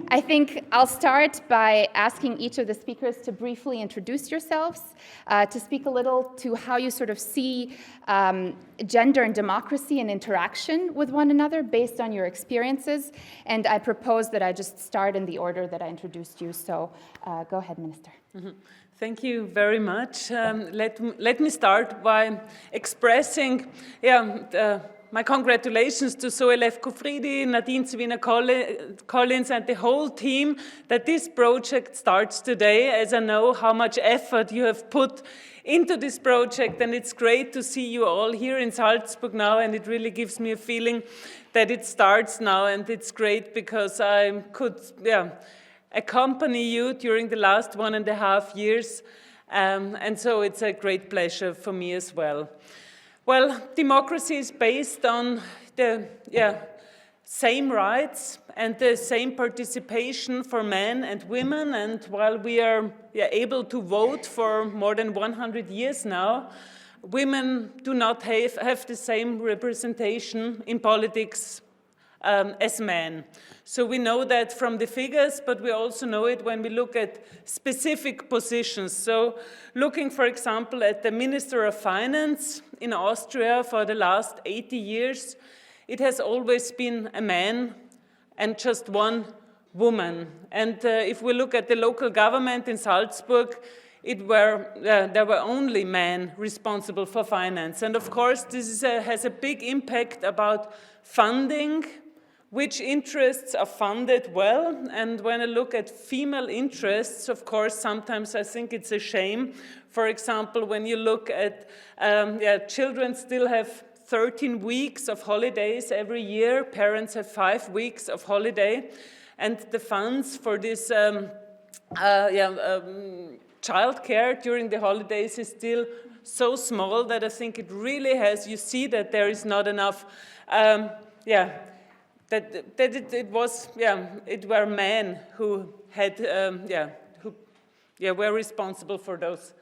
I think I'll start by asking each of the speakers to briefly introduce yourselves, to speak a little to how you sort of see gender and democracy and interaction with one another based on your experiences. And I propose that I just start in the order that I introduced you. So go ahead, Minister. Mm-hmm. Thank you very much. Let me start by expressing my congratulations to Zoe Lefko-Fridi, Nadine Zwiener-Collins and the whole team that this project starts today, as I know how much effort you have put into this project, and it's great to see you all here in Salzburg now, and it really gives me a feeling that it starts now, and it's great because I could accompany you during the last 1.5 years, and so it's a great pleasure for me as well. Well, democracy is based on the same rights and the same participation for men and women, and while we are able to vote for more than 100 years now, women do not have the same representation in politics as men. So we know that from the figures, but we also know it when we look at specific positions. So looking, for example, at the Minister of Finance in Austria for the last 80 years, it has always been a man and just one woman. And if we look at the local government in Salzburg, there were only men responsible for finance. And of course, this has a big impact about funding, which interests are funded well. And when I look at female interests, of course, sometimes I think it's a shame. For example, when you look at children still have 13 weeks of holidays every year. Parents have 5 weeks of holiday. And the funds for this childcare during the holidays is still so small that I think it really has, you see that there is not enough, it were men who had, were responsible for those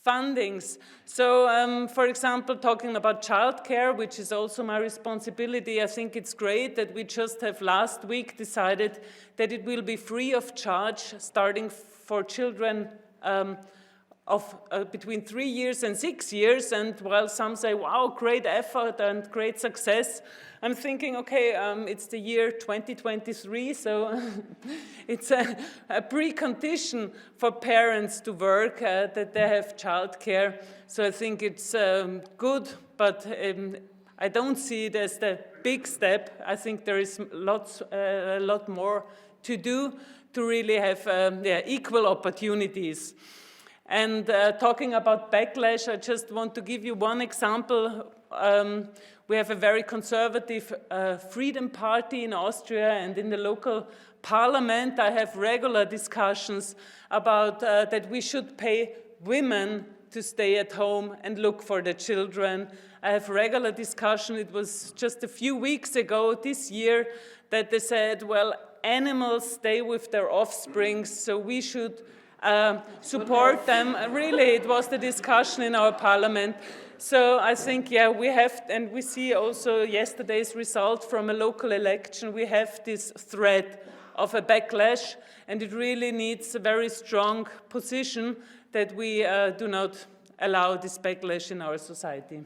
fundings. So, for example, talking about childcare, which is also my responsibility, I think it's great that we just have last week decided that it will be free of charge starting for children of between 3 years and 6 years. And while some say, wow, great effort and great success, I'm thinking, okay, it's the year 2023, so it's a precondition for parents to work, that they have childcare. So I think it's good, but I don't see it as the big step. I think there is a lot more to do to really have equal opportunities. And talking about backlash, I just want to give you one example. We have a very conservative Freedom Party in Austria, and in the local parliament I have regular discussions about that we should pay women to stay at home and look for the children. I have regular discussion. It was just a few weeks ago this year that they said, well, animals stay with their offspring, so we should support them. Really, it was the discussion in our parliament. So I think, we have, and we see also yesterday's result from a local election, we have this threat of a backlash, and it really needs a very strong position that we do not allow this backlash in our society.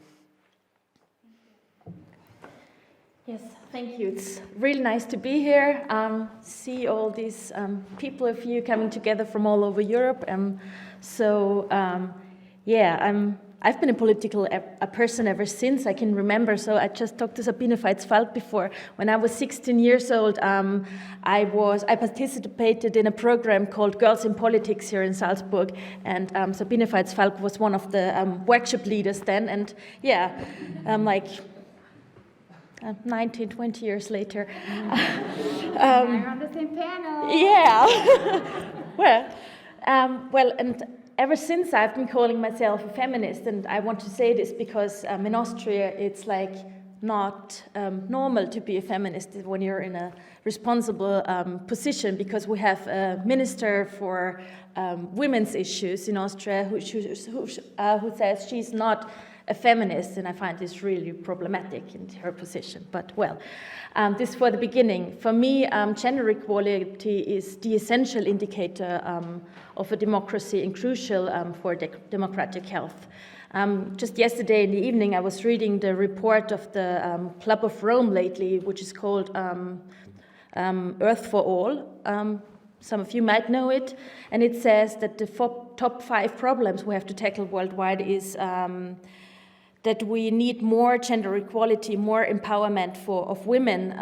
Yes, thank you. It's really nice to be here, see all these people of you coming together from all over Europe. I've been a person ever since I can remember. So I just talked to Sabine Veits-Falk before. When I was 16 years old, I participated in a program called Girls in Politics here in Salzburg, and Sabine Veits-Falk was one of the workshop leaders then. And 19, 20 years later. We're on the same panel. Yeah. And ever since I've been calling myself a feminist, and I want to say this because in Austria it's like not normal to be a feminist when you're in a responsible position, because we have a minister for women's issues in Austria who says she's not a feminist, and I find this really problematic in her position. But well, this for the beginning. For me, gender equality is the essential indicator of a democracy and crucial for democratic health. Just yesterday in the evening, I was reading the report of the Club of Rome lately, which is called Earth for All. Some of you might know it, and it says that the top 5 problems we have to tackle worldwide is that we need more gender equality, more empowerment of women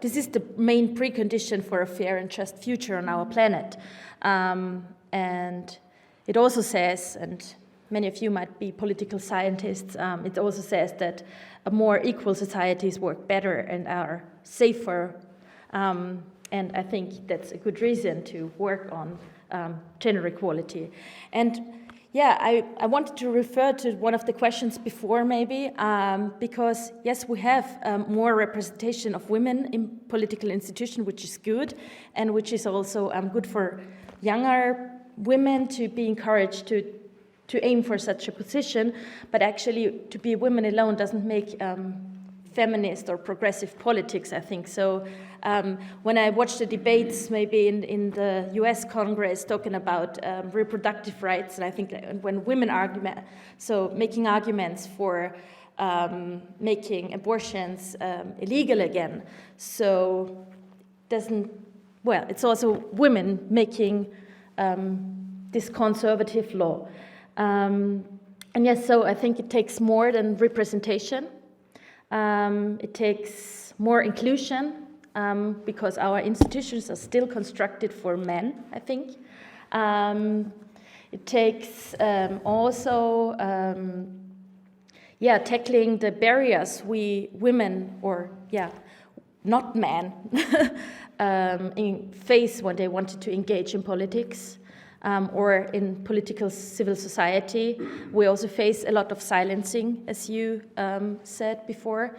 this is the main precondition for a fair and just future on our planet. And it also says, and many of you might be political scientists, it also says that a more equal societies work better and are safer. And I think that's a good reason to work on gender equality. And yeah, I wanted to refer to one of the questions before maybe, because yes, we have more representation of women in political institutions, which is good, and which is also good for younger women to be encouraged to aim for such a position, but actually to be women alone doesn't make feminist or progressive politics, I think. So when I watch the debates maybe in the US Congress talking about reproductive rights, and I think that when women making arguments for making abortions illegal again, so it's also women making this conservative law. And yes, so I think it takes more than representation. It takes more inclusion because our institutions are still constructed for men, I think. It takes also tackling the barriers we women or not men face when they wanted to engage in politics. Or in political civil society. We also face a lot of silencing, as you said before,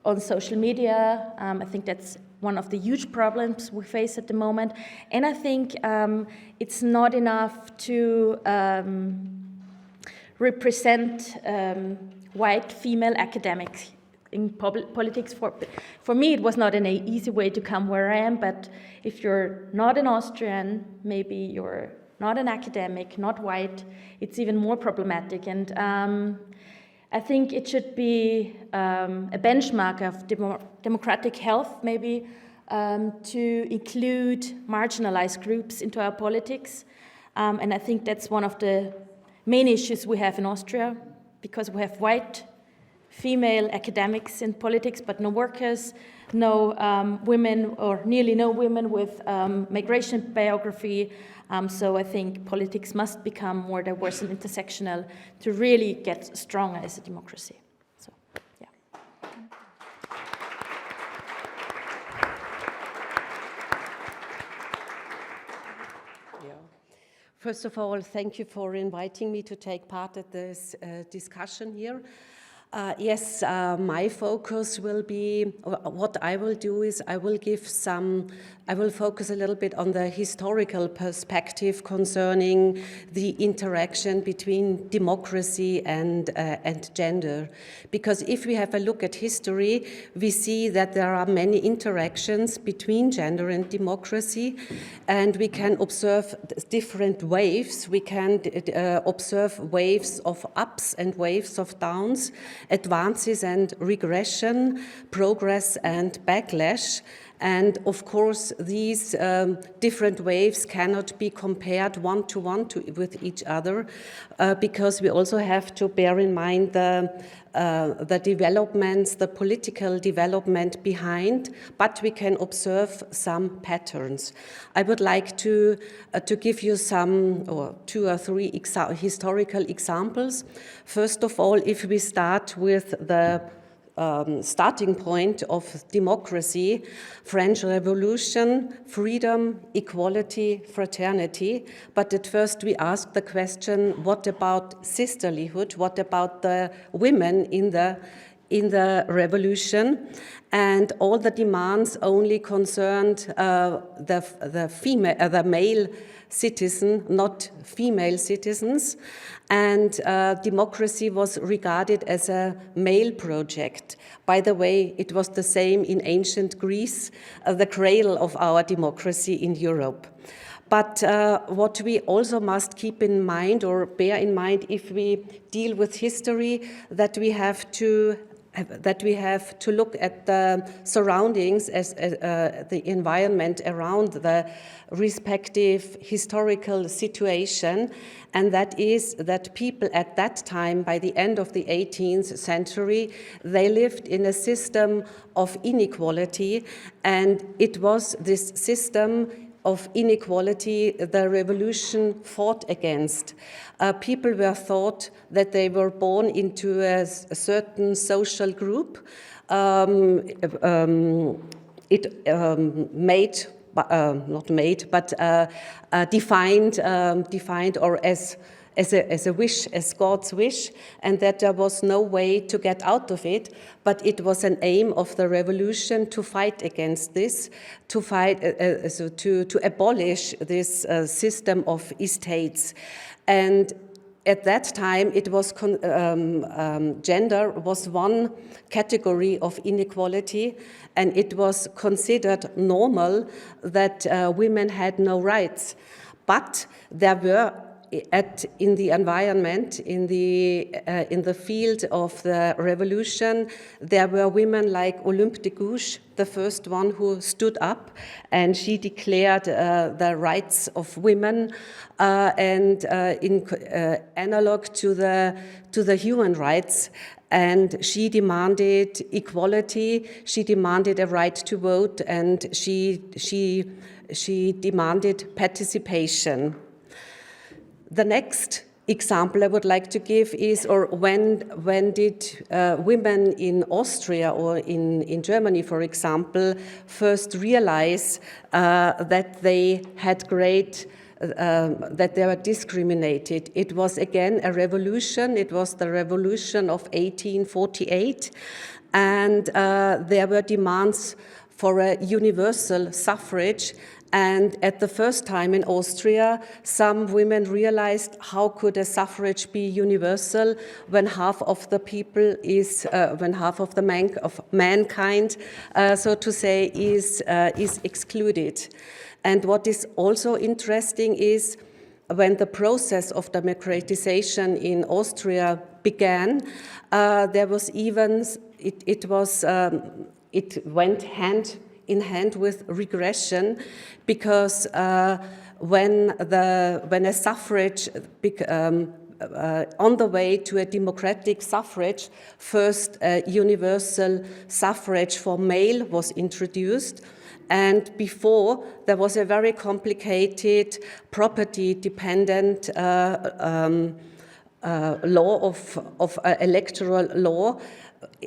on social media. I think that's one of the huge problems we face at the moment. And I think it's not enough to represent white female academics in politics. For me, it was not an easy way to come where I am, but if you're not an Austrian, maybe you're not an academic, not white, it's even more problematic. And I think it should be a benchmark of democratic health, maybe, to include marginalized groups into our politics. And I think that's one of the main issues we have in Austria, because we have white female academics in politics, but no workers, no women, or nearly no women with migration biography. So I think politics must become more diverse and intersectional to really get stronger as a democracy. So, yeah. First of all, thank you for inviting me to take part at this discussion here. Yes, my focus will be, what I will do is I will focus a little bit on the historical perspective concerning the interaction between democracy and gender. Because if we have a look at history, we see that there are many interactions between gender and democracy, and we can observe different waves. We can observe waves of ups and waves of downs, advances and regression, progress and backlash. And of course, these different waves cannot be compared one-to-one with each other because we also have to bear in mind the developments, the political development behind, but we can observe some patterns. I would like to give you some, or 2 or 3 historical examples. First of all, if we start with the starting point of democracy, French Revolution, freedom, equality, fraternity. But at first we ask the question, what about sisterlyhood? What about the women in the in the revolution, and all the demands only concerned the male citizen, not female citizens, and democracy was regarded as a male project. By the way, it was the same in ancient Greece, the cradle of our democracy in Europe. But what we also must keep in mind or bear in mind if we deal with history, that we have to look at the surroundings as the environment around the respective historical situation, and that is that people at that time, by the end of the 18th century, they lived in a system of inequality, and it was this system of inequality the revolution fought against. People were thought that they were born into a certain social group. Defined or as a wish, as God's wish, and that there was no way to get out of it, but it was an aim of the revolution to fight against this, to abolish this system of estates. And at that time, it was gender was one category of inequality, and it was considered normal that women had no rights. But there were in the environment, in the field of the revolution, there were women like Olympe de Gouges, the first one who stood up, and she declared the rights of women, and analog to the human rights. And she demanded equality. She demanded a right to vote, and she demanded participation. The next example I would like to give is, or when did women in Austria or in Germany, for example, first realize that they had that they were discriminated? It was again a revolution. It was the revolution of 1848, and there were demands for a universal suffrage. And at the first time in Austria, some women realized, how could a suffrage be universal when half of the people when half of the mankind, so to say, is excluded. And what is also interesting is when the process of democratization in Austria began, there was even it went hand in hand with regression, because when a suffrage on the way to a democratic suffrage, first a universal suffrage for male was introduced, and before there was a very complicated property-dependent law of electoral law,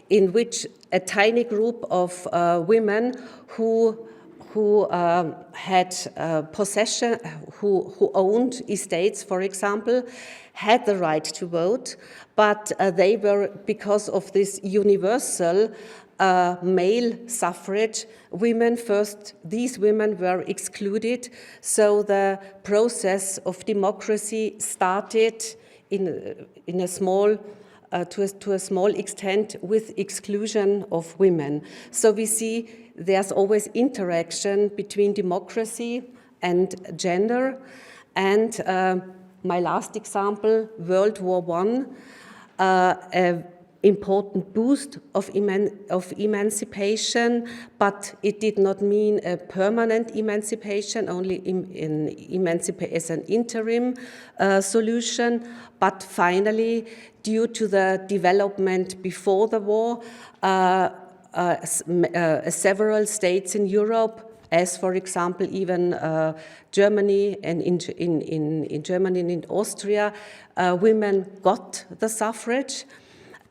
in which a tiny group of women who had possession, who owned estates, for example, had the right to vote, but they were, because of this universal male suffrage, these women were excluded. So the process of democracy started in a small to a small extent with exclusion of women. So we see there's always interaction between democracy and gender. And my last example, World War I, an important boost of emancipation, but it did not mean a permanent emancipation, only as an interim solution. But finally, due to the development before the war, several states in Europe, as for example even Germany, and in Germany and in Austria, women got the suffrage,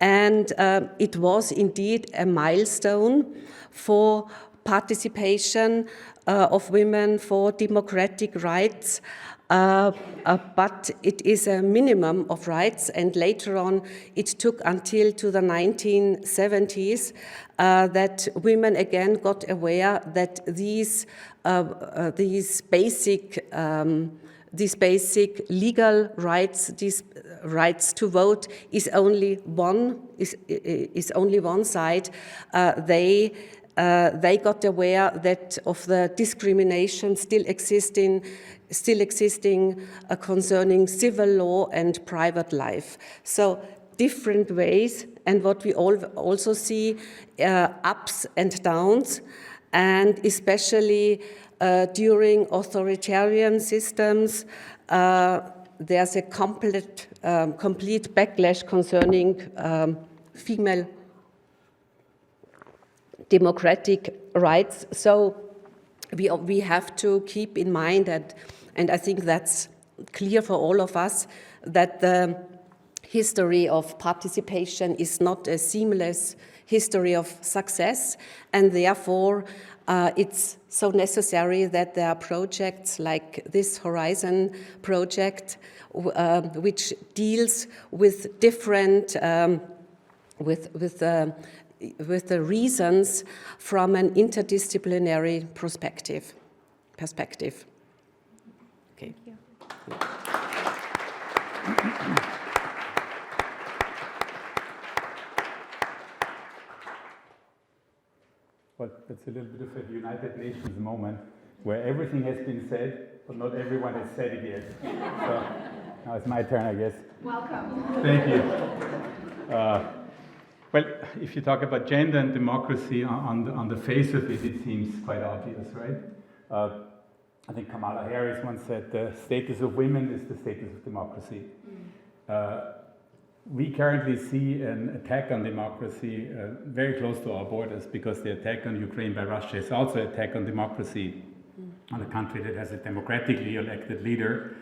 and it was indeed a milestone for participation of women, for democratic rights. but it is a minimum of rights, and later on it took until to the 1970s that women again got aware that these basic legal rights, these rights to vote, is only one side. They got aware that of the discrimination still existing concerning civil law and private life. So different ways, and what we also see ups and downs, and especially during authoritarian systems, there's a complete backlash concerning female democratic rights. So we have to keep in mind that, and I think that's clear for all of us, that the history of participation is not a seamless history of success, and therefore it's so necessary that there are projects like this Horizon project, which deals with different with the reasons from an interdisciplinary perspective. Okay. Well, that's a little bit of a United Nations moment where everything has been said, but not everyone has said it yet. So now it's my turn, I guess. Welcome. Thank you. Well, if you talk about gender and democracy on the face of it, it seems quite obvious, right? I think Kamala Harris once said the status of women is the status of democracy. We currently see an attack on democracy very close to our borders, because the attack on Ukraine by Russia is also an attack on democracy, on a country that has a democratically elected leader.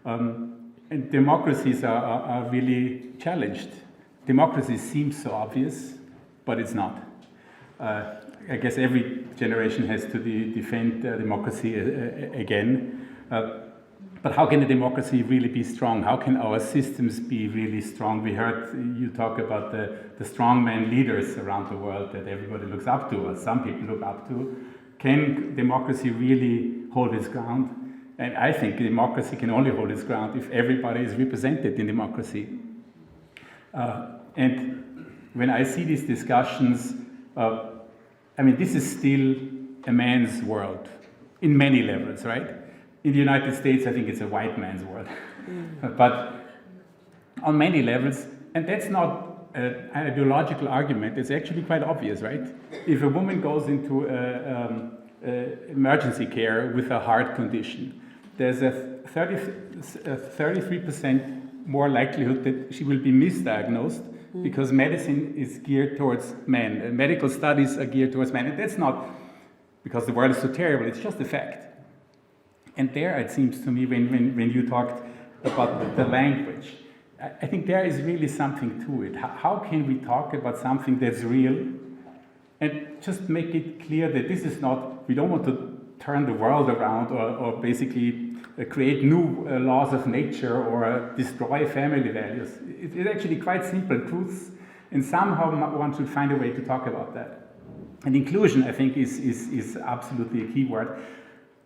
And democracies are really challenged. Democracy seems so obvious, but it's not. I guess every generation has to defend democracy again. But how can a democracy really be strong? How can our systems be really strong? We heard you talk about the strongman leaders around the world that everybody looks up to, or some people look up to. Can democracy really hold its ground? And I think democracy can only hold its ground if everybody is represented in democracy. And when I see these discussions, I mean, this is still a man's world in many levels, right? In the United States, I think it's a white man's world. But on many levels, and that's not an ideological argument, it's actually quite obvious, right? If a woman goes into emergency care with a heart condition, there's a 33% more likelihood that she will be misdiagnosed, because medicine is geared towards men. Medical studies are geared towards men. And that's not because the world is so terrible, it's just a fact. And there, it seems to me, when you talked about the language, I think there is really something to it. How can we talk about something that's real and just make it clear that this is not, we don't want to turn the world around or basically create new laws of nature or destroy family values. It's actually quite simple truths, and somehow one should find a way to talk about that. And inclusion, I think, is absolutely a key word.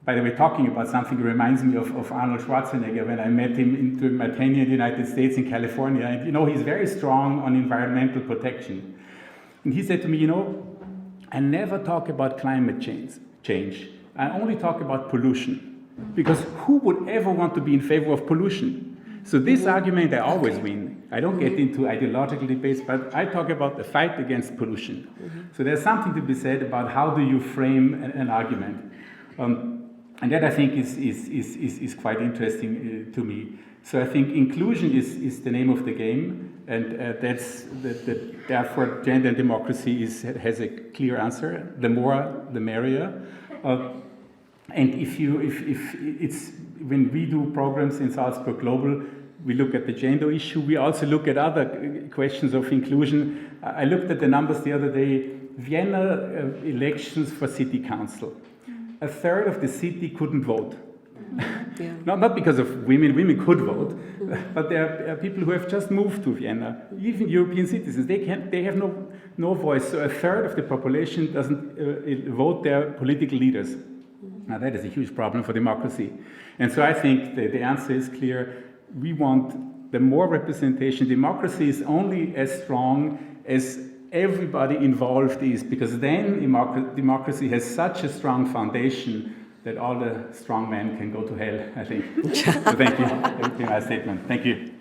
By the way, talking about something reminds me of Arnold Schwarzenegger when I met him during my tenure in the United States in California. And, you know, he's very strong on environmental protection. And he said to me, you know, I never talk about climate change. I only talk about pollution. Because who would ever want to be in favor of pollution? So this argument I always win. I don't get into ideological debates, but I talk about the fight against pollution. So there's something to be said about how do you frame an argument. And that, I think, is quite interesting to me. So I think inclusion is the name of the game, and therefore gender and democracy has a clear answer. The more, the merrier. And if it's when we do programs in Salzburg Global, we look at the gender issue. We also look at other questions of inclusion. I looked at the numbers the other day. Vienna elections for city council. A third of the city couldn't vote. Yeah. Not because of women. Women could vote, but there are people who have just moved to Vienna. Even European citizens, they have no voice. So a third of the population doesn't vote their political leaders. Now that is a huge problem for democracy. And so I think the answer is clear. We want the more representation. Democracy is only as strong as everybody involved is, because then democracy has such a strong foundation that all the strong men can go to hell, I think. So thank you. That would be my statement. Thank you.